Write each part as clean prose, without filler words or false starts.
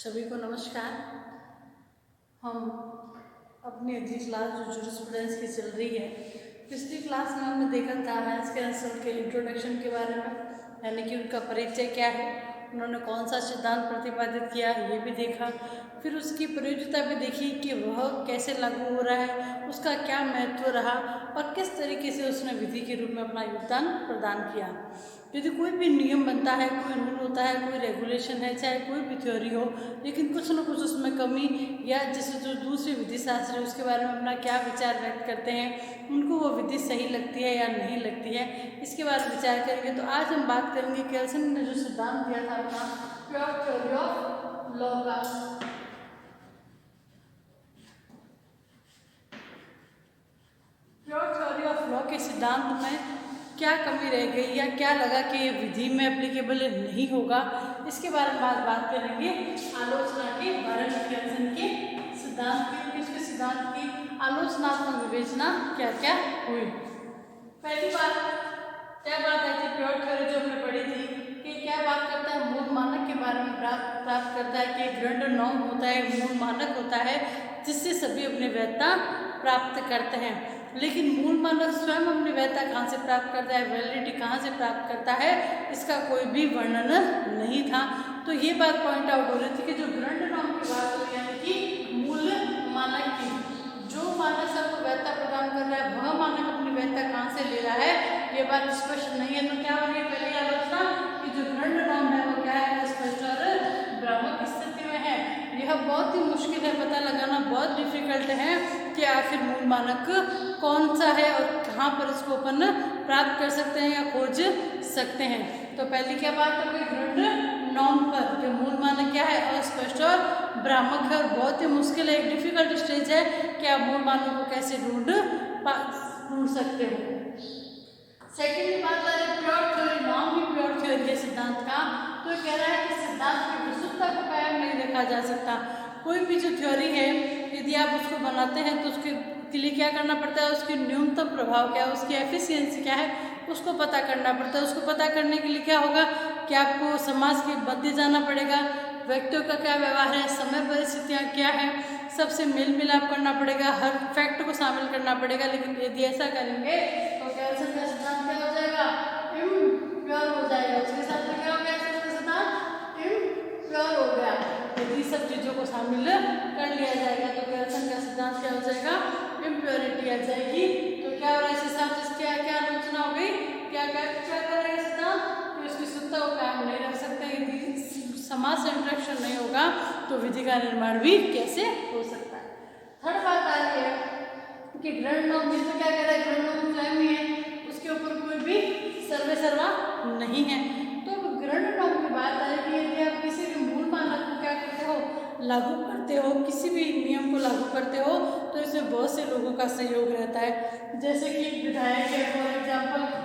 सभी को नमस्कार। हम अपनी अगली क्लास जो जूरिस्प्रूडेंस की चल रही है, पिछली क्लास में हमने देखा था हैंस कैंसल के इंट्रोडक्शन के बारे में, यानी कि उनका परिचय क्या है, उन्होंने कौन सा सिद्धांत प्रतिपादित किया ये भी देखा। फिर उसकी प्रयोज्यता भी देखी कि वह कैसे लागू हो रहा है, उसका क्या महत्व रहा और किस तरीके से उसने विधि के रूप में अपना योगदान प्रदान किया। यदि कोई भी नियम बनता है, कोई रूल होता है, कोई रेगुलेशन है, चाहे कोई भी थ्योरी हो, लेकिन कुछ न कुछ उसमें कमी या जैसे जो दूसरी विधि शास्त्र है उसके बारे में अपना क्या विचार व्यक्त करते हैं, उनको वो विधि सही लगती है या नहीं लगती है, इसके बारे में विचार करेंगे। तो आज हम बात करेंगे केल्सन ने जो सिद्धांत दिया था अपना प्योर थ्योरी ऑफ लॉ का। प्योर थ्योरी ऑफ लॉ के सिद्धांत में क्या कमी रह गई या क्या लगा कि ये विधि में एप्लीकेबल नहीं होगा, इसके बारे में आज बात करेंगे। आलोचना के बारे में केल्सन के सिद्धांत की, उसके सिद्धांत की आलोचनात्मक विवेचना क्या क्या हुई। पहली बात क्या बात आई थी प्योर थ्योरी जो हमने पढ़ी थी कि क्या बात करता है, मूल मानक के बारे में प्राप्त करता है कि ग्रंड नॉर्म होता है, मूल मानक होता है जिससे सभी अपनी वैधता प्राप्त करते हैं। लेकिन मूल मानक स्वयं अपनी वैधता कहाँ से प्राप्त करता है, वैलिडिटी कहाँ से प्राप्त करता है, इसका कोई भी वर्णन नहीं था। तो ये बात पॉइंट आउट हो रही थी कि जो ग्रंड नॉर्म की बात हो रही है, यानी कि मूल मानक की, जो मानक सबको वैधता प्रदान कर रहा है वह मानक अपनी वैधता कहाँ से ले रहा है, ये बात स्पष्ट नहीं है। तो क्या हो रही है पहली आलोचना कि जो ग्रंड नॉर्म है वो क्या है, स्पष्ट और भ्रामक स्थिति में है। यह बहुत ही मुश्किल है, पता लगाना बहुत डिफिकल्ट है कि आखिर मूल मानक कौन सा है और कहाँ पर इसको अपन प्राप्त कर सकते हैं या खोज सकते हैं। तो पहली क्या बात हो गई ग्रंड नॉर्म पर कि मूल मानक क्या है, अस्पष्ट और भ्रामक है और बहुत ही मुश्किल है, एक डिफिकल्ट स्टेज है कि आप मूल मानक को कैसे ढूंढ सकते हो। सेकेंड बात आ रही प्योर थ्योरी, नॉर्म ही प्योर थ्योरी है सिद्धांत का। तो कह रहा है कि सिद्धांत की विशुद्धता को कायम नहीं रखा जा सकता। कोई भी जो थ्योरी है यदि आप उसको बनाते हैं तो उसके लिए क्या करना पड़ता है, उसकी न्यूनतम प्रभाव क्या है, उसकी एफिशिएंसी क्या है, उसको पता करना पड़ता है। उसको पता करने के लिए क्या होगा कि आपको समाज के मध्य जाना पड़ेगा, व्यक्तियों का क्या व्यवहार है, समय परिस्थितियाँ क्या है, सबसे मेल मिलाप करना पड़ेगा, हर फैक्ट को शामिल करना पड़ेगा। लेकिन यदि ऐसा करेंगे तो केल्सन का सिद्धांत क्या हो जाएगा, इम्प्योर हो जाएगा। उसके साथ में क्या हो गया, केल्सन सिद्धांत इम्प्योर हो गया। यदि सब चीजों को शामिल कर लिया जाएगा तो केल्सन का सिद्धांत क्या हो जाएगा, इम्प्योरिटी आ जाएगी। तो क्या हो रहा है इस हिसाब से क्या क्या आलोचना हो गई, क्या क्या क्या करेगा सिद्धांत, तो इसकी शुद्धता को कायम नहीं रख सकते। यदि समाज से इंटरेक्शन नहीं होगा तो विधि का निर्माण भी कैसे हो सकता है। थर्ड बात आ रही है कि ग्रंड नॉर्म, इसमें क्या कह रहा है, ग्रंड नॉर्म स्वयं ही है, उसके ऊपर कोई भी सर्वे सर्वा नहीं है। तो ग्रंड नॉर्म की बात आ रही है, यदि आप किसी भी मूल मानक को क्या करते हो, लागू करते हो, किसी भी नियम को लागू करते हो तो इसमें बहुत से लोगों का सहयोग रहता है। जैसे कि विधायक है, फॉर एग्जाम्पल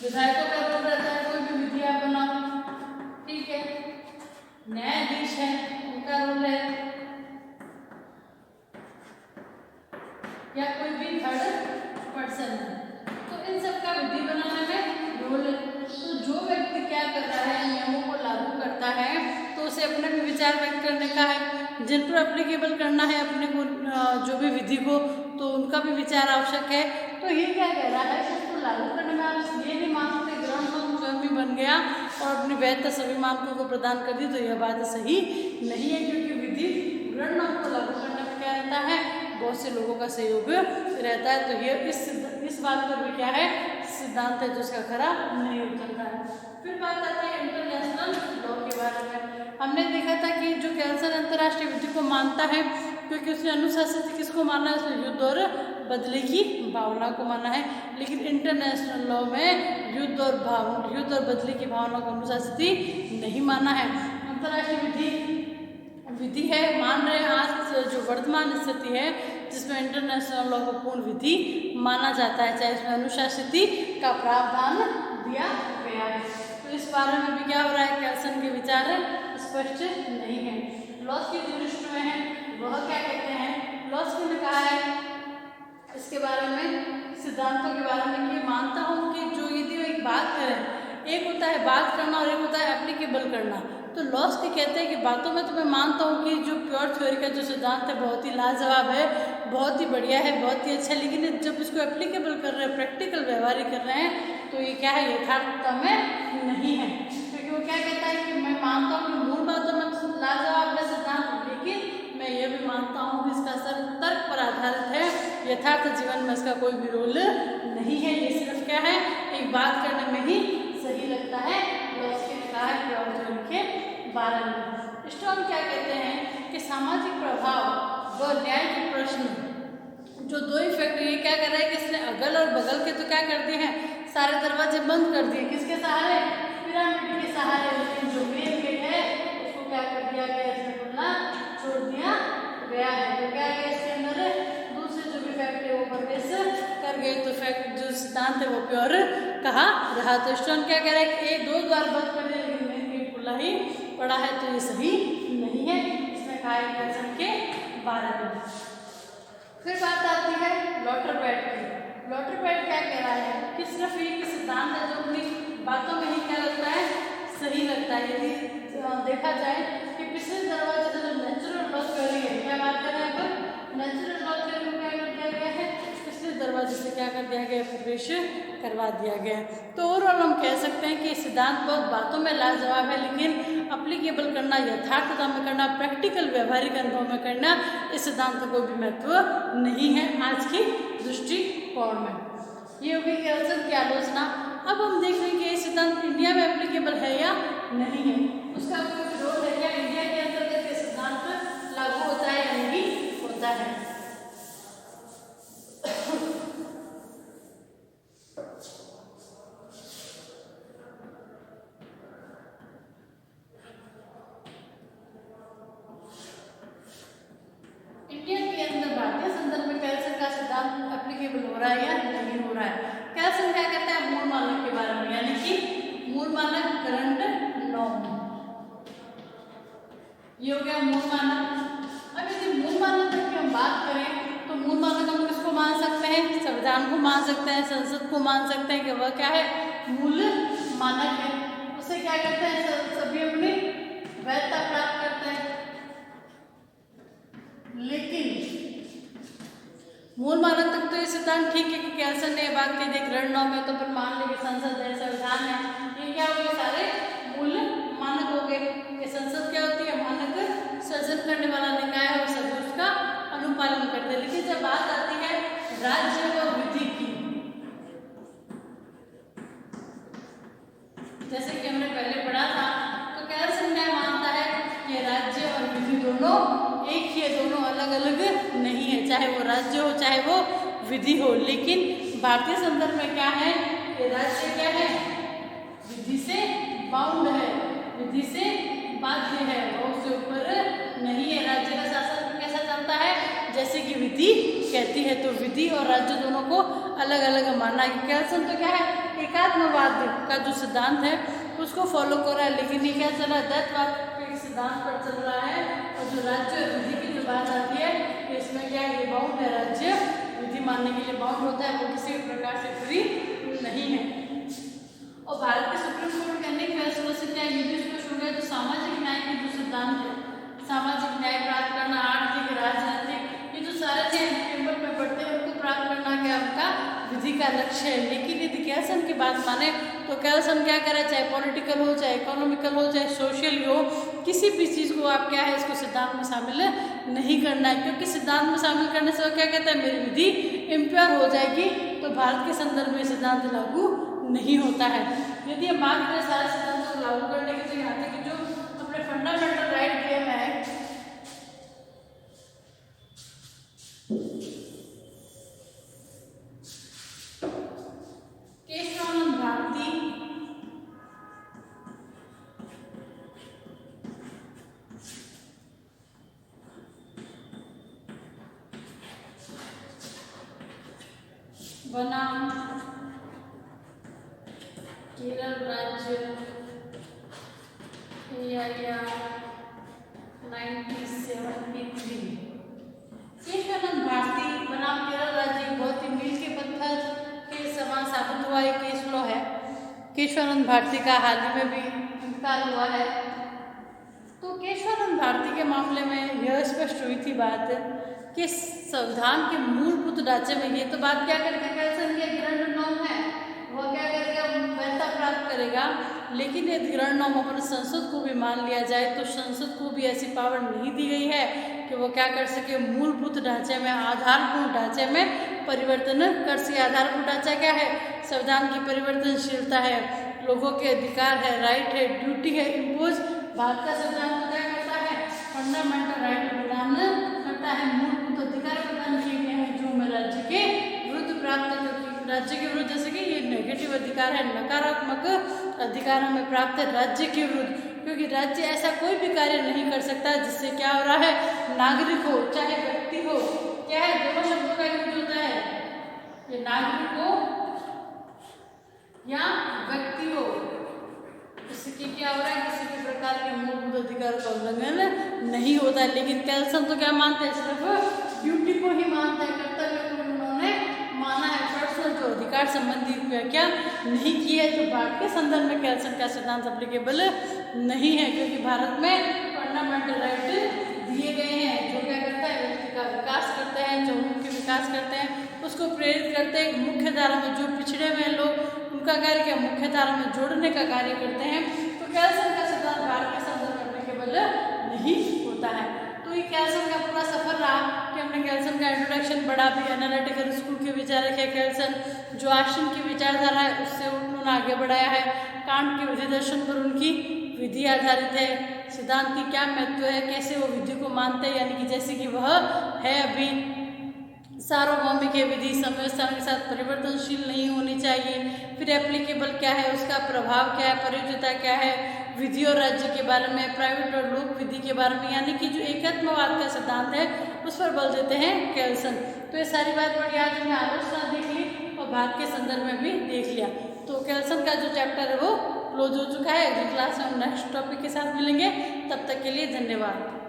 विधायकों का रोल रहता है, कोई भी विधि आप बनाओ, ठीक है। न्यायाधीश है, उनका रोल है, या कोई भी थर्ड पर्सन है, तो इन सबका विधि बनाने में रोल है। तो जो व्यक्ति क्या कर रहा है, नियमों को लागू करता है तो उसे अपने भी विचार व्यक्त करने का है, जिन पर एप्लीकेबल करना है अपने को जो भी विधि को, तो उनका भी विचार आवश्यक है। तो ये क्या कह रहा है, उसको लागू करने में आप ये नहीं मान सकते ग्रंड नॉर्म स्वयं भी बन गया और अपनी वैधता सभी मानकों को प्रदान कर दी, तो यह बात सही नहीं है। क्योंकि विधि ग्रंड नॉर्म को लागू करने में क्या रहता है, बहुत से लोगों का सहयोग रहता है। तो ये इस बात पर भी क्या है, सिद्धांत है जो उसका खरा नहीं उतरता है। फिर बात आती है इंटरनेशनल लॉ के बारे में। हमने देखा था कि जो केल्सन अंतर्राष्ट्रीय विधि को मानता है क्योंकि उसने अनुशासित किसको माना है, उसने युद्ध और बदले की भावना को माना है। लेकिन इंटरनेशनल लॉ में युद्ध और बदले की भावना को अनुशासित नहीं माना है। अंतर्राष्ट्रीय विधि है, मान रहे हैं आज जो वर्तमान स्थिति है जिसमें इंटरनेशनल लॉ को पूर्ण विधि माना जाता है, चाहे इसमें अनुशासित का प्रावधान दिया गया है। तो इस बारे में भी क्या हो रहा है, केल्सन के विचार स्पष्ट नहीं है। लॉस की जो दृष्टि में है वह क्या कहते हैं, लॉस ने कहा है इसके बारे में, सिद्धांतों के बारे में कि मानता हूँ कि जो यदि एक बात करें, एक होता है बात करना और एक होता है एप्लीकेबल करना। तो लॉस्की कहते हैं कि बातों में तो मैं मानता हूँ कि जो प्योर थ्योरी का जो सिद्धांत है बहुत ही लाजवाब है, बहुत ही बढ़िया है, बहुत ही अच्छा, लेकिन जब इसको एप्लीकेबल कर रहे हैं, प्रैक्टिकल व्यवहारिक कर रहे हैं, तो ये क्या है, यथार्थता में नहीं है। क्योंकि वो क्या कहता है कि मैं मानता हूँ कि मूल बातों में तो लाजवाब है सिद्धांत, लेकिन मैं ये भी मानता हूँ कि इसका असर तर्क पर आधारित है, यथार्थ जीवन में इसका कोई भी रोल नहीं है, ये सिर्फ क्या है, एक बात करने में ही सही लगता है। लॉस्की ने कहा है प्योर थ्योरी के बारे में। स्टोन क्या कहते हैं कि सामाजिक प्रभाव व न्याय के प्रश्न, जो दो इफेक्ट, ये क्या कर रहा है कि इसने अगल और बगल के तो क्या कर दिए हैं, सारे दरवाजे बंद कर दिए, किसके सहारे, पिरामिड के सहारे, लेकिन जो मेन गेट है उसको क्या कर दिया गया, इसमें खुलना छोड़ दिया गया है। तो क्या है इसके अंदर दूसरे जो भी फैक्ट है वो प्रवेश कर गए, तो फैक्ट जो सिद्धांत है वो प्योर कहा रहा। तो स्टोन क्या कह रहा है कि एक दो द्वार बंद कर दिया लेकिन मेन गेट खुला ही पड़ा है, तो ये सही नहीं है। इसमें कहा है कैल्सन के बारे में। फिर बात आती है लॉटरपैट की। लॉटरपैट क्या कह रहा है कि सिर्फ एक सिद्धांत है जो अपनी बातों में ही क्या लगता है, सही लगता है। यदि देखा जाए कि पिछले दरवाजे से जो नेचुरल लॉ थ्योरी है, क्या बात कर रहे हैं पर नेचुरल लॉ थ्योरी को क्या कर दिया गया है, पिछले दरवाजे से क्या कर दिया गया, प्रवेश करवा दिया गया है। तो ओवरऑल हम कह सकते हैं कि सिद्धांत बहुत बातों में लाजवाब है, लेकिन अप्लीकेबल करना, यथार्थता में करना, प्रैक्टिकल व्यवहारिक अनुभव में करना, इस सिद्धांत का कोई भी महत्व नहीं है आज की दृष्टिकोण में। ये होगी कैल्सन की आलोचना। अब हम देख रहे हैं कि ये सिद्धांत इंडिया में एप्लीकेबल है या नहीं है, उसका कोई रोल है क्या, इंडिया के अंतर्गत ये सिद्धांत लागू होता है या नहीं होता है। इंडिया के अंदर भारतीय संदर्भ में कैल्सन का सिद्धांत एप्लीकेबल हो रहा है या नहीं हो रहा है। कैल्सन क्या कहता है मूल मानक के बारे में, यानी कि मूल मानक करंट नॉर्म, ये हो गया मूल मानक। अब यदि मूल मानक की हम बात करें तो मूल मानक हम किसको मान सकते हैं, संविधान को मान सकते हैं, संसद को मान सकते हैं कि वह क्या है, मूल मानक है। उसे क्या करते हैं, सभी अपनी वैधता प्राप्त करते हैं। लेकिन मूल मानक तक तो ये सिद्धांत ठीक है कि कैल्सन ने बात कही, देख रण नॉर्म है तो फिर मान लेंगे संसद है, संविधान है, ये क्या हो गए, सारे मूल मानक हो गए। ये संसद क्या होती है, मानक सर्जन करने वाला निकाय है और सभी उसका अनुपालन करते हैं। लेकिन जब बात आती है राज्य व विधि की, जैसे कि हमने पहले पढ़ा था, तो कैल्सन क्या मानता है कि राज्य और विधि दोनों एक ही है, दोनों अलग अलग नहीं है, चाहे वो राज्य हो चाहे वो विधि हो। लेकिन भारतीय संदर्भ में क्या है, ये राज्य क्या है, विधि से बाउंड है, विधि से बाध्य है, और उससे ऊपर नहीं है। राज्य का शासन कैसा चलता है, जैसे कि विधि कहती है, तो विधि और राज्य दोनों को अलग अलग मानना है। कैल्सन तो क्या है, एकात्मवाद का जो सिद्धांत है उसको फॉलो कर रहा है, लेकिन ये क्या चल रहा है, द्वैतवाद के सिद्धांत पर चल रहा है। और जो राज्य और विधि की जो बात आती है, तो इसमें क्या है, ये बाउंड है, राज्य विधि मानने के लिए बाउंड होता है, वो किसी भी प्रकार से फ्री नहीं है। और भारत के सुप्रीम कोर्ट के अनेक फैसलों से क्या ये भी स्पष्ट हो गया, जो सामाजिक न्याय के जो सिद्धांत है, सामाजिक न्याय प्राप्त करना, आर्थिक, राजनीतिक, ये जो सारे थे टेबल में पढ़ते हैं, उनको प्राप्त करना क्या उनका विधि का लक्ष्य है। लेकिन यदि कैल्सन की बात माने तो कैल्सन क्या करे, चाहे पॉलिटिकल हो, चाहे इकोनॉमिकल हो, चाहे सोशल हो, किसी भी चीज़ को आप क्या है, इसको सिद्धांत में शामिल नहीं करना है। क्योंकि सिद्धांत में शामिल करने से वो क्या कहता है, मेरी विधि इम्प्योर हो जाएगी, तो भारत के संदर्भ में सिद्धांत लागू नहीं होता है। यदि हम बात करें सारे सिद्धांतों को लागू करने की, तो यहाँ तक जो अपने फंडामेंटल राइट दिए हैं, केशवानंद भारती बनाम केरल राज्य AIR 1973। केशवानंद भारती बनाम केरल राज्य बहुत ही मील के पत्थर के समान साबित हुआ एक केस लॉ है। केशवानंद भारती का हाल ही में भी इंतकाल हुआ है। तो केशवानंद भारती के मामले में यह स्पष्ट हुई थी बात कि संविधान के मूलभूत ढांचे में ये तो बात क्या करते कैल्सन के ग्रहण नॉर्म है, वह क्या करेगा, वैधता प्राप्त करेगा। लेकिन यदि ग्रहण नॉर्म पर संसद को भी मान लिया जाए तो संसद को भी ऐसी पावर नहीं दी गई है कि वो क्या कर सके, मूलभूत ढांचे में, आधारभूत ढांचे में परिवर्तन कर सके। आधारभूत ढांचा क्या है, संविधान की परिवर्तनशीलता है, लोगों के अधिकार है, राइट है, ड्यूटी है, इम्पोज। भारत का संविधान तो क्या करता है, फंडामेंटल राइट प्रदान करता है, मूलभूत अधिकार प्रदान किए गए हैं जो हमें राज्य के विरुद्ध प्राप्त है। राज्य के विरुद्ध जैसे कि ये नेगेटिव अधिकार है, नकारात्मक अधिकार हमें प्राप्त है राज्य के विरुद्ध, क्योंकि राज्य ऐसा कोई भी कार्य नहीं कर सकता जिससे क्या हो रहा है, नागरिक हो चाहे व्यक्ति हो, क्या है, दोनों शब्दों का यूज होता है, ये नागरिक हो या व्यक्ति हो, इसके क्या हो रहा है, किसी भी प्रकार के मूलभूत अधिकार का उल्लंघन नहीं होता है। लेकिन कैल्सन तो क्या मानते हैं, सिर्फ ड्यूटी को ही मानते हैं, कर्तव्य को उन्होंने माना है, पर्सनल जो अधिकार संबंधी व्याख्या नहीं की है। तो भारत के संदर्भ में कैल्सन का सिद्धांत एप्लीकेबल नहीं है, क्योंकि भारत में फंडामेंटल राइट दिए गए हैं जो क्या करता है, व्यक्ति का विकास करते हैं, जो उनके विकास करते हैं उसको प्रेरित करते हैं। मुख्य धारा में जो पिछड़े हुए लोग, उनका कार्य क्या, मुख्य धारा में जोड़ने का कार्य करते हैं। तो कैल्सन का सिद्धांत भारत के संदर्भ में एप्लीकेबल नहीं होता है। तो ये कैल्सन का पूरा सफर रहा कि हमने कैल्सन का इंट्रोडक्शन पढ़ा, भी एनालिटिकल स्कूल के विचारक है कैल्सन, जो आश्रम की विचारधारा है उससे उन्होंने आगे बढ़ाया है, कांट के विधि दर्शन पर उनकी विधि आधारित है, सिद्धांत की क्या महत्व है, कैसे वो विधि को मानते हैं, यानी कि जैसे कि वह है अभी सार्वभौमिक है विधि, समय स्थान के साथ परिवर्तनशील नहीं होनी चाहिए। फिर एप्लीकेबल क्या है, उसका प्रभाव क्या है, प्रयोज्यता क्या है, विधि और राज्य के बारे में, प्राइवेट और लोक विधि के बारे में, यानी कि जो एकात्मवाद का सिद्धांत है उस पर बल देते हैं कैल्सन। तो ये सारी बात बड़ी आज हमने आलोचना देख ली और भारत के संदर्भ में भी देख लिया। तो कैल्सन का जो चैप्टर है वो क्लोज हो चुका है। अगली क्लास में हम नेक्स्ट टॉपिक के साथ मिलेंगे, तब तक के लिए धन्यवाद।